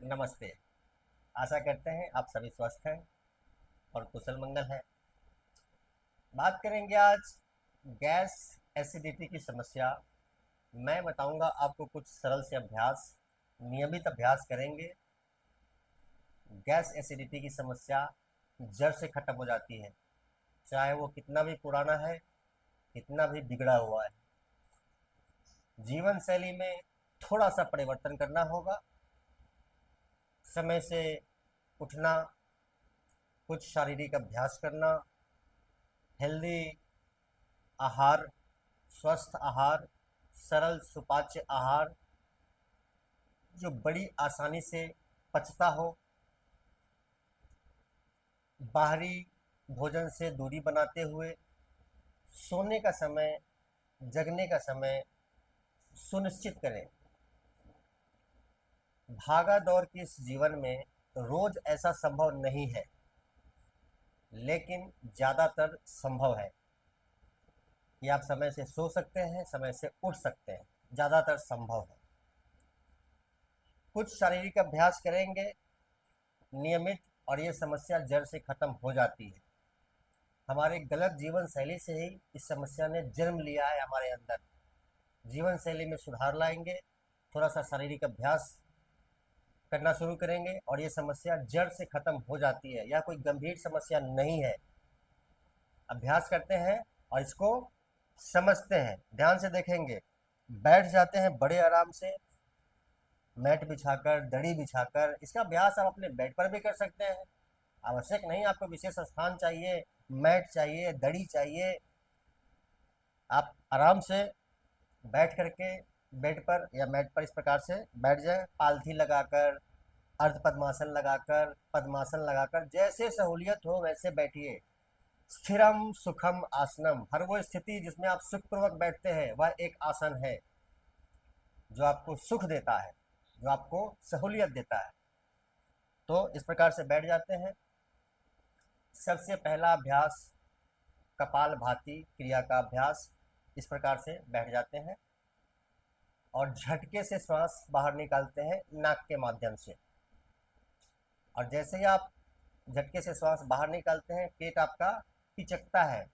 नमस्ते। आशा करते हैं आप सभी स्वस्थ हैं और कुशल मंगल है। बात करेंगे आज गैस एसिडिटी की समस्या। मैं बताऊंगा आपको कुछ सरल से अभ्यास। नियमित अभ्यास करेंगे, गैस एसिडिटी की समस्या जड़ से खत्म हो जाती है, चाहे वो कितना भी पुराना है, कितना भी बिगड़ा हुआ है। जीवन शैली में थोड़ा सा परिवर्तन करना होगा। समय से उठना, कुछ शारीरिक अभ्यास करना, हेल्दी आहार, स्वस्थ आहार, सरल सुपाच्य आहार जो बड़ी आसानी से पचता हो, बाहरी भोजन से दूरी बनाते हुए सोने का समय, जगने का समय सुनिश्चित करें। भागा दौड़ के इस जीवन में रोज ऐसा संभव नहीं है, लेकिन ज़्यादातर संभव है कि आप समय से सो सकते हैं, समय से उठ सकते हैं। ज़्यादातर संभव है। कुछ शारीरिक अभ्यास करेंगे नियमित और ये समस्या जड़ से खत्म हो जाती है। हमारे गलत जीवन शैली से ही इस समस्या ने जन्म लिया है हमारे अंदर। जीवन शैली में सुधार लाएंगे, थोड़ा सा शारीरिक अभ्यास करना शुरू करेंगे और ये समस्या जड़ से खत्म हो जाती है। यह कोई गंभीर समस्या नहीं है। अभ्यास करते हैं और इसको समझते हैं, ध्यान से देखेंगे। बैठ जाते हैं बड़े आराम से, मैट बिछाकर, दड़ी बिछाकर। इसका अभ्यास आप अपने बेड पर भी कर सकते हैं। आवश्यक नहीं आपको विशेष स्थान चाहिए, मैट चाहिए, दड़ी चाहिए। आप आराम से बैठ करके बेड पर या मैट पर इस प्रकार से बैठ जाए, पालथी लगाकर, अर्ध पद्मासन लगाकर, पद्मासन लगाकर, जैसे सहूलियत हो वैसे बैठिए। स्थिरम सुखम आसनम, हर वो स्थिति जिसमें आप सुखपूर्वक बैठते हैं वह एक आसन है जो आपको सुख देता है, जो आपको सहूलियत देता है। तो इस प्रकार से बैठ जाते हैं। सबसे पहला अभ्यास कपाल भाती क्रिया का अभ्यास। इस प्रकार से बैठ जाते हैं और झटके से श्वास बाहर निकालते हैं नाक के माध्यम से। और जैसे ही आप झटके से श्वास बाहर निकालते हैं, पेट आपका पिचकता है।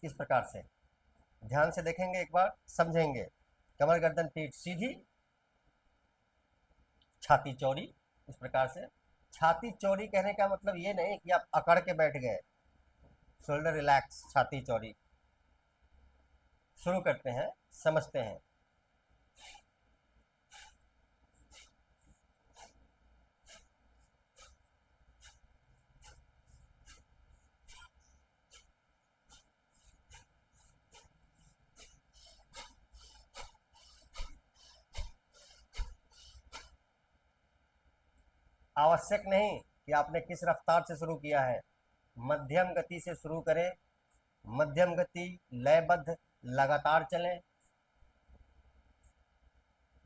इस प्रकार से ध्यान से देखेंगे, एक बार समझेंगे। कमर गर्दन पीठ सीधी, छाती चौड़ी। इस प्रकार से छाती चौड़ी कहने का मतलब ये नहीं कि आप अकड़ के बैठ गए। शोल्डर रिलैक्स, छाती चौड़ी। शुरू करते हैं, समझते हैं। आवश्यक नहीं कि आपने किस रफ्तार से शुरू किया है, मध्यम गति से शुरू करें। मध्यम गति, लयबद्ध, लगातार चलें।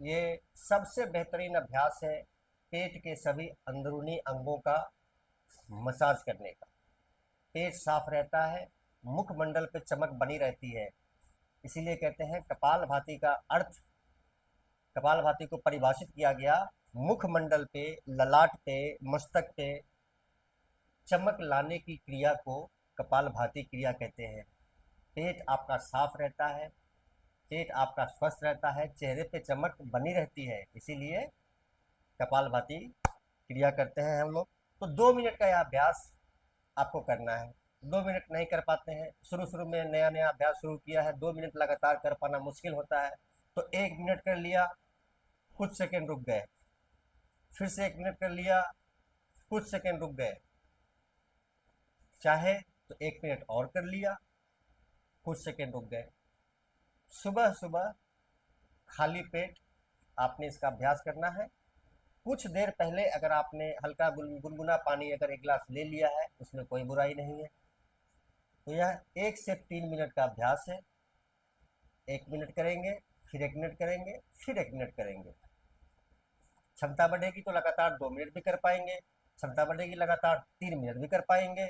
ये सबसे बेहतरीन अभ्यास है पेट के सभी अंदरूनी अंगों का मसाज करने का। पेट साफ रहता है, मुखमंडल पे चमक बनी रहती है। इसीलिए कहते हैं कपालभाति का अर्थ, कपालभाति को परिभाषित किया गया मुखमंडल पे, ललाट पे, मस्तक पे चमक लाने की क्रिया को कपालभाति क्रिया कहते हैं। पेट आपका साफ रहता है, पेट आपका स्वस्थ रहता है, चेहरे पे चमक बनी रहती है। इसीलिए कपालभाति क्रिया करते हैं हम लोग। तो 2 मिनट का यह अभ्यास आपको करना है। 2 मिनट नहीं कर पाते हैं, शुरू शुरू में नया नया अभ्यास शुरू किया है, 2 मिनट लगातार कर पाना मुश्किल होता है, तो 1 मिनट कर लिया, कुछ सेकेंड रुक गए, फिर से 1 मिनट कर लिया, कुछ सेकेंड रुक गए, चाहे तो 1 मिनट और कर लिया, कुछ सेकेंड रुक गए। सुबह सुबह खाली पेट आपने इसका अभ्यास करना है। कुछ देर पहले अगर आपने हल्का गुनगुना पानी अगर 1 गिलास ले लिया है, उसमें कोई बुराई नहीं है। तो यह 1 से 3 मिनट का अभ्यास है। 1 मिनट करेंगे, फिर 1 मिनट करेंगे, फिर 1 मिनट करेंगे। क्षमता बढ़ेगी तो लगातार 2 मिनट भी कर पाएंगे, क्षमता बढ़ेगी लगातार 3 मिनट भी कर पाएंगे।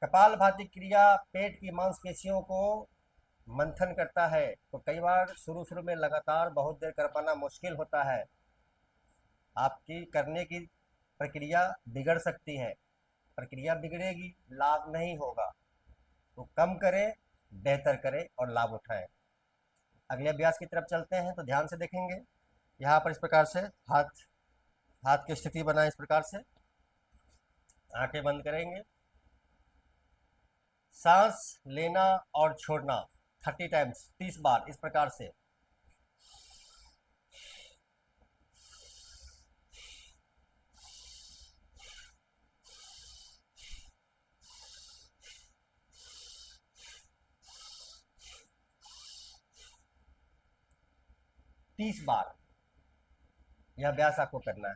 कपालभाति क्रिया पेट की मांसपेशियों को मंथन करता है तो कई बार शुरू शुरू में लगातार बहुत देर कर पाना मुश्किल होता है। आपकी करने की प्रक्रिया बिगड़ सकती है, प्रक्रिया बिगड़ेगी, लाभ नहीं होगा। तो कम करें, बेहतर करें और लाभ उठाएं। अगले अभ्यास की तरफ चलते हैं तो ध्यान से देखेंगे। यहाँ पर इस प्रकार से हाथ हाथ की स्थिति बनाएं, इस प्रकार से आंखें बंद करेंगे। सांस लेना और छोड़ना 30 टाइम्स, 30 बार इस प्रकार से। तीस बार यह अभ्यास आपको करना है।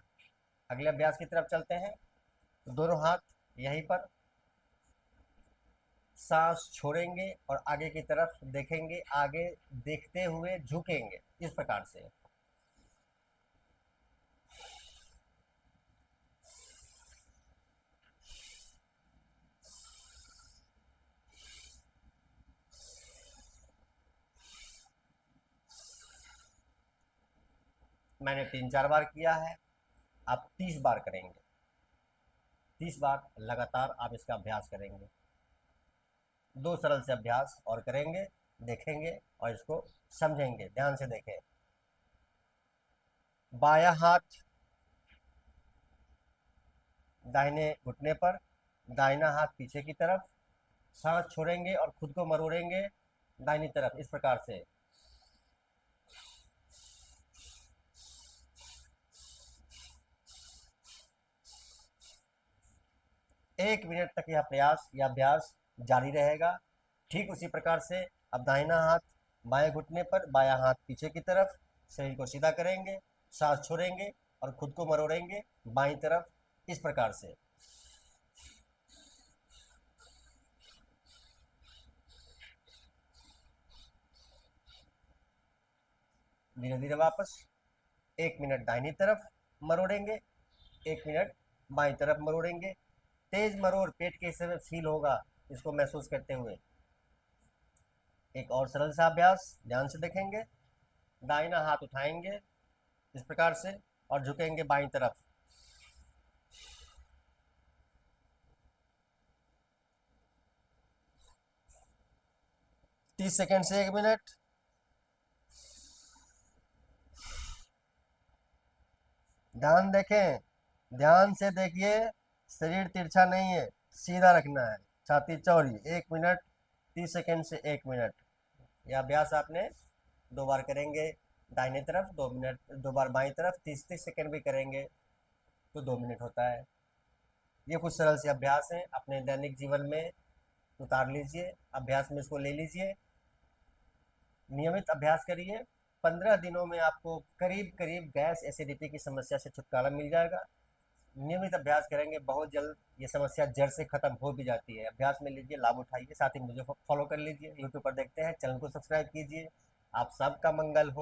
अगले अभ्यास की तरफ चलते हैं तो दोनों हाथ यहीं पर, सांस छोड़ेंगे और आगे की तरफ देखेंगे, आगे देखते हुए झुकेंगे इस प्रकार से। मैंने 3-4 बार किया है, आप 30 बार करेंगे। 30 बार लगातार आप इसका अभ्यास करेंगे। दो सरल से अभ्यास और करेंगे, देखेंगे और इसको समझेंगे। ध्यान से देखें। बायां हाथ दाहिने घुटने पर, दाहिना हाथ पीछे की तरफ, सांस छोड़ेंगे और खुद को मरोड़ेंगे दाहिनी तरफ इस प्रकार से। एक मिनट तक यह प्रयास या अभ्यास जारी रहेगा। ठीक उसी प्रकार से अब दाहिना हाथ बाएं घुटने पर, बायां हाथ पीछे की तरफ, शरीर को सीधा करेंगे, सांस छोड़ेंगे और खुद को मरोड़ेंगे बाईं तरफ इस प्रकार से। धीरे धीरे वापस। 1 मिनट दाहिनी तरफ मरोड़ेंगे, 1 मिनट बाईं तरफ मरोड़ेंगे। तेज मरोड़ पेट के हिस्से में फील होगा, इसको महसूस करते हुए। एक और सरल सा अभ्यास ध्यान से देखेंगे। दाहिना हाथ उठाएंगे इस प्रकार से और झुकेंगे बाईं तरफ। तीस सेकेंड से 1 मिनट। ध्यान देखें, ध्यान से देखिए, शरीर तिरछा नहीं है, सीधा रखना है, छाती चौड़ी। 1 मिनट, 30 सेकेंड से 1 मिनट। यह अभ्यास आपने 2 बार करेंगे दाहिने तरफ, 2 मिनट, 2 बार बाईं तरफ, 30-30 सेकेंड भी करेंगे तो 2 मिनट होता है। ये कुछ सरल से अभ्यास हैं, अपने दैनिक जीवन में उतार लीजिए, अभ्यास में इसको ले लीजिए, नियमित अभ्यास करिए। 15 दिनों में आपको करीब करीब गैस एसिडिटी की समस्या से छुटकारा मिल जाएगा। नियमित अभ्यास करेंगे, बहुत जल्द ये समस्या जड़ से खत्म हो भी जाती है। अभ्यास में लीजिए, लाभ उठाइए, साथ ही मुझे फॉलो कर लीजिए। यूट्यूब पर देखते हैं, चैनल को सब्सक्राइब कीजिए। आप सबका मंगल हो।